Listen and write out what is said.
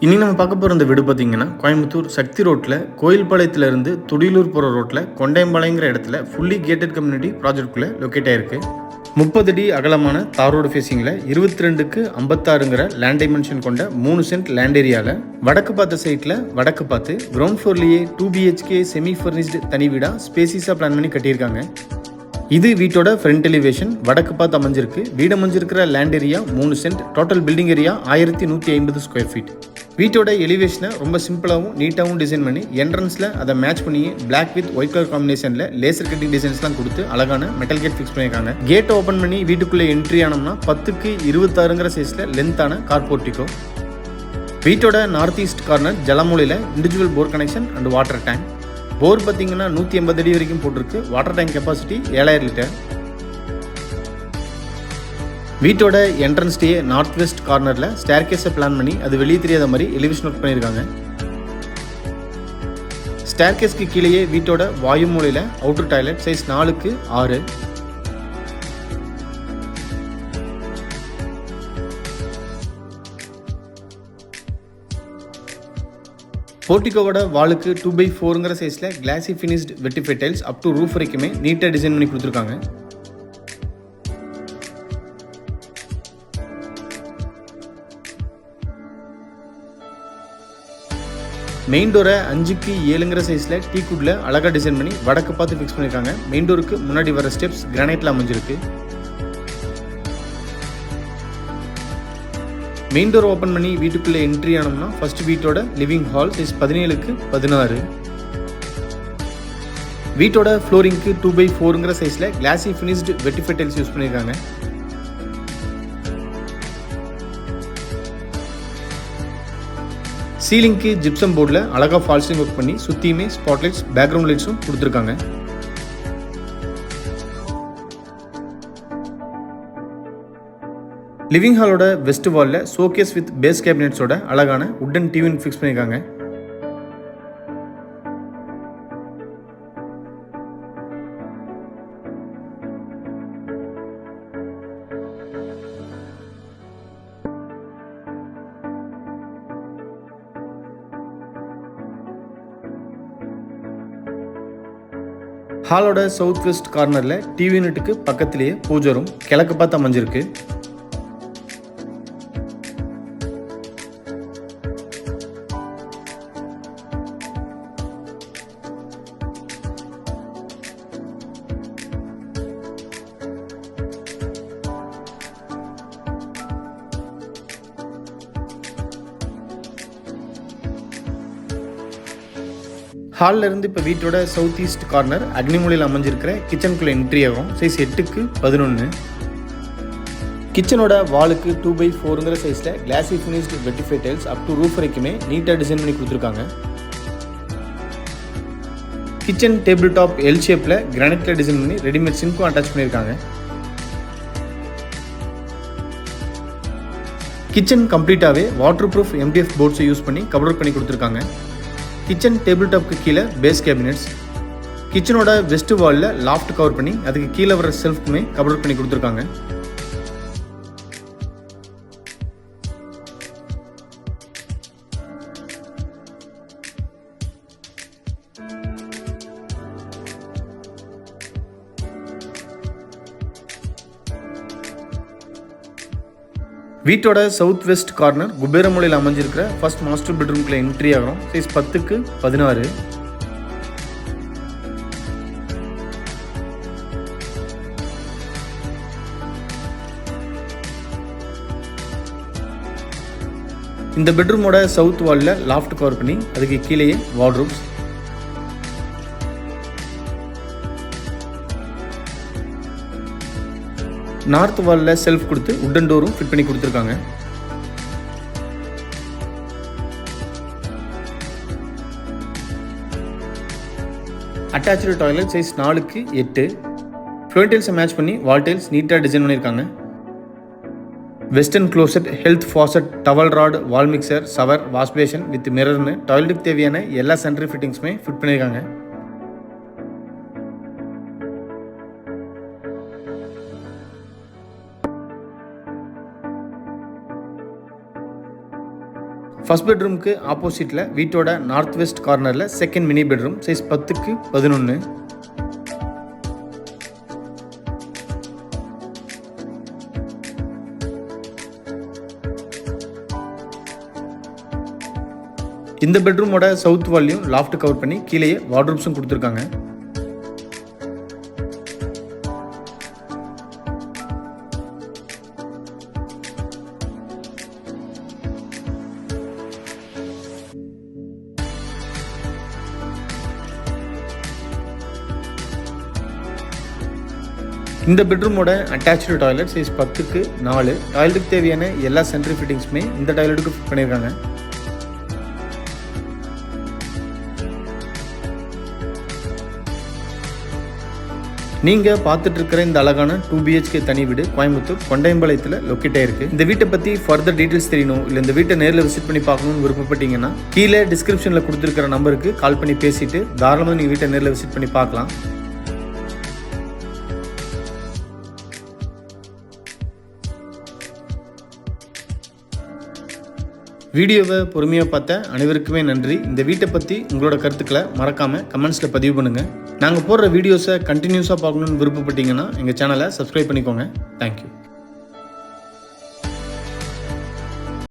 இனி நம்ம பார்க்க போகிற இந்த வீடு பார்த்தீங்கன்னா கோயம்புத்தூர் சக்தி ரோட்டில் கோயில்பாளையத்திலிருந்து துடியலூர் போகிற ரோட்டில் கொண்டையம்பாளையங்கிற இடத்துல ஃபுல்லி கேட்டட் கம்யூனிட்டி ப்ராஜெக்ட்குள்ளே லொக்கேட் ஆயிருக்கு. 30 அடி அகலமான தார் ரோடு ஃபேஸிங்கில் 22க்கு 56ங்கிற லேண்ட் டைமென்ஷன் கொண்ட 3 சென்ட் லேண்ட் ஏரியாவில் வடக்கு பார்த்த சைட்டில் வடக்கு பார்த்து கிரவுண்ட் ஃப்ளோர்லேயே 2 BHK செமி ஃபர்னிஷ்டு தனி வீடாக ஸ்பேசிஸாக பிளான் பண்ணி கட்டியிருக்காங்க. இது வீட்டோட ஃப்ரண்ட் எலிவேஷன் வடக்கு பார்த்து அமைஞ்சிருக்கு. வீடு அமைஞ்சிருக்கிற land area 3 cent, total building area 1150 square feet. வீட்டோட எலிவேஷனை ரொம்ப சிம்பிளாகவும் நீட்டாகவும் டிசைன் பண்ணி என்ட்ரன்ஸில் அதை மேட்ச் பண்ணி பிளாக் வித் ஒயிட் கலர் காம்பினேஷனில் லேசர் கட்டிங் டிசைன்ஸ்லாம் கொடுத்து அழகான மெட்டல் கேட் ஃபிக்ஸ் பண்ணியிருக்காங்க. கேட்டை ஓப்பன் பண்ணி வீட்டுக்குள்ளே என்ட்ரி ஆனோம்னா 10க்கு 26ங்கிற சைஸில் லென்த்தான கார் போர்ட்டிகோ. வீட்டோட நார்த் ஈஸ்ட் கார்னர் ஜலமூலையில் individual bore connection and water tank. Bore பார்த்தீங்கன்னா 180 அடி வரைக்கும் போட்டிருக்கு. Water tank capacity 7000 litre. வீட்டோட என்ட்ரன்ஸ்டே நார்த் வெஸ்ட் கார்னரில் ஸ்டேர்கேஸை பிளான் பண்ணி அது வெளியே தெரியாத மாதிரி எலிவேஷன் ஒர்க் பண்ணியிருக்காங்க. ஸ்டேர்கேஸ்க்கு கீழேயே வீட்டோட வாயு மூலையில் அவுட்டர் டாய்லெட் சைஸ் 4க்கு 6. போர்ட்டிகோவோட வாலுக்கு 2x4ங்கிற சைஸில் glassy finished vitrified tiles up to roof வரைக்குமே நீட்டாக டிசைன் பண்ணி கொடுத்துருக்காங்க. மெயின் டோரை 5க்கு 7ங்கிற சைஸில் டீக்குட்ல அழகாக டிசைன் பண்ணி வடக்கு பார்த்து ஃபிக்ஸ் பண்ணியிருக்காங்க. மெயின் டோருக்கு முன்னாடி வர ஸ்டெப்ஸ் கிரானைட்டில் அமைஞ்சிருக்கு. மெயின் டோர் ஓப்பன் பண்ணி வீட்டுக்குள்ளே என்ட்ரி ஆனோம்னா ஃபர்ஸ்ட் வீட்டோட லிவிங் ஹால் சைஸ் 17க்கு 16. வீட்டோட ஃப்ளோரிங்க்கு 2x4ங்கிற சைஸில் glassy finished vitrified tiles use பண்ணியிருக்காங்க. சீலிங்க்கு ஜிப்சம் போர்டில் அழகாக ஃபால்ஸிங் ஒர்க் பண்ணி சுற்றியுமே ஸ்பாட்லைட்ஸ் பேக்ரவுண்ட் லைட்ஸும் கொடுத்துருக்காங்க. லிவிங் ஹாலோட வெஸ்ட் வாலில் ஷோகேஸ் வித் பேஸ் கேபினெட்ஸோட அழகான உட்டன் டிவி ஃபிக்ஸ் பண்ணியிருக்காங்க. ஹாலோட சவுத் வெஸ்ட் கார்னரில் டிவி யூனிட்டுக்கு பக்கத்திலேயே பூஜை ரூம் கிழக்கு பார்த்து அமைஞ்சிருக்கு. ஹாலில் இருந்து இப்போ வீட்டோட சவுத் ஈஸ்ட் கார்னர் அக்னிமூலையில் அமைஞ்சிருக்கிற கிச்சனுக்குள்ளே என்ட்ரி ஆகும். சைஸ் 8க்கு 11. கிச்சனோட வாலுக்கு 2x4ங்கிற சைஸில் glassy finished vitrified tiles up to roof வரைக்குமே நீட்டாக டிசைன் பண்ணி கொடுத்துருக்காங்க. கிச்சன் டேபிள் டாப் எல் ஷேப்பில் கிரானைட்டில் டிசைன் பண்ணி ரெடிமேட் சிங்க்கும் அட்டாச் பண்ணியிருக்காங்க. கிச்சன் கம்ப்ளீட்டாகவே வாட்டர் ப்ரூஃப் MDF போர்ட்ஸை யூஸ் பண்ணி கவர் ஒர்க் பண்ணி கொடுத்துருக்காங்க. கிச்சன் டேபிள் டாப்க்கு கீழே பேஸ் கேபினெட்ஸ். கிச்சனோட வெஸ்ட் வாலில் லாஃப்ட் கவர் பண்ணி அதுக்கு கீழே வர செல்ஃப்க்குமே கவர் பண்ணி கொடுத்துருக்காங்க. வீட்டோட சவுத் வெஸ்ட் கார்னர் குபேரமூலையில் அமைஞ்சிருக்கிற ஃபர்ஸ்ட் மாஸ்டர் பெட்ரூம்குள்ள என்ட்ரி ஆகிறோம். சைஸ் 10க்கு 16. இந்த பெட்ரூமோட சவுத் வாலில் லாஃப்ட் கவர் பண்ணி அதுக்கு கீழேயே வார்ட்ரோப்ஸ். நார்த் வாலில் செல்ஃப் கொடுத்து உட்டன் டோரும் ஃபிட் பண்ணி கொடுத்துருக்காங்க. அட்டாச்சு டாய்லெட் சைஸ் 4க்கு 8. ஃப்ளோர் டைல்ஸை மேட்ச் பண்ணி வால் டைல்ஸ் நீட்டாக டிசைன் பண்ணியிருக்காங்க. Western closet, health faucet, towel rod, wall mixer, shower, wash basin with மிரர்னு டாய்லெட்டுக்கு தேவையான எல்லா சென்ட்ரி ஃபிட்டிங்ஸுமே ஃபிட் பண்ணியிருக்காங்க. ஃபர்ஸ்ட் பெட்ரூமுக்கு ஆப்போசிட்டில் வீட்டோட நார்த் வெஸ்ட் கார்னரில் second mini bedroom size 10x11. இந்த பெட்ரூமோட சவுத் வால்லையும் லாஃப்ட் கவர் பண்ணி கீழே வார்ட்ரோப்ஸும் கொடுத்துருக்காங்க. இந்த பெட்ரூமோட அட்டாச்சு டாய்லெட் சைஸ் 10x4. டாய்லெட்டுக்கு தேவையான எல்லா சென்ட்ரி ஃபிட்டிங்ஸுமே இந்த டாய்லெட்டுக்கு ஃபிட் பண்ணியிருக்காங்க. நீங்கள் பார்த்துட்டு இருக்கிற இந்த அழகான 2 BHK தனி வீடு கோயம்புத்தூர் கொண்டையம்பாளையத்தில் லொக்கேட் ஆயிருக்கு. இந்த வீட்டை பற்றி ஃபர்தர் டீட்டெயில்ஸ் தெரியணும், இல்லை இந்த வீட்டை நேரில் விசிட் பண்ணி பார்க்கணும்னு விருப்பப்பட்டீங்கன்னா கீழே டிஸ்கிரிப்ஷனில் கொடுத்துருக்கிற நம்பருக்கு கால் பண்ணி பேசிட்டு தாராளமாக நீங்கள் வீட்டை நேரில் விசிட் பண்ணி பார்க்கலாம். வீடியோவை பொறுமையாக பார்த்த அனைவருக்குமே நன்றி. இந்த வீட்டை பற்றி உங்களோட கருத்துக்களை மறக்காமல் கமெண்ட்ஸில் பதிவு பண்ணுங்கள். நாங்கள் போடுற வீடியோஸை கண்டினியூஸாக பார்க்கணுன்னு விருப்பப்பட்டீங்கன்னா எங்கள் சேனலை சப்ஸ்கிரைப் பண்ணிக்கோங்க. தேங்க்யூ.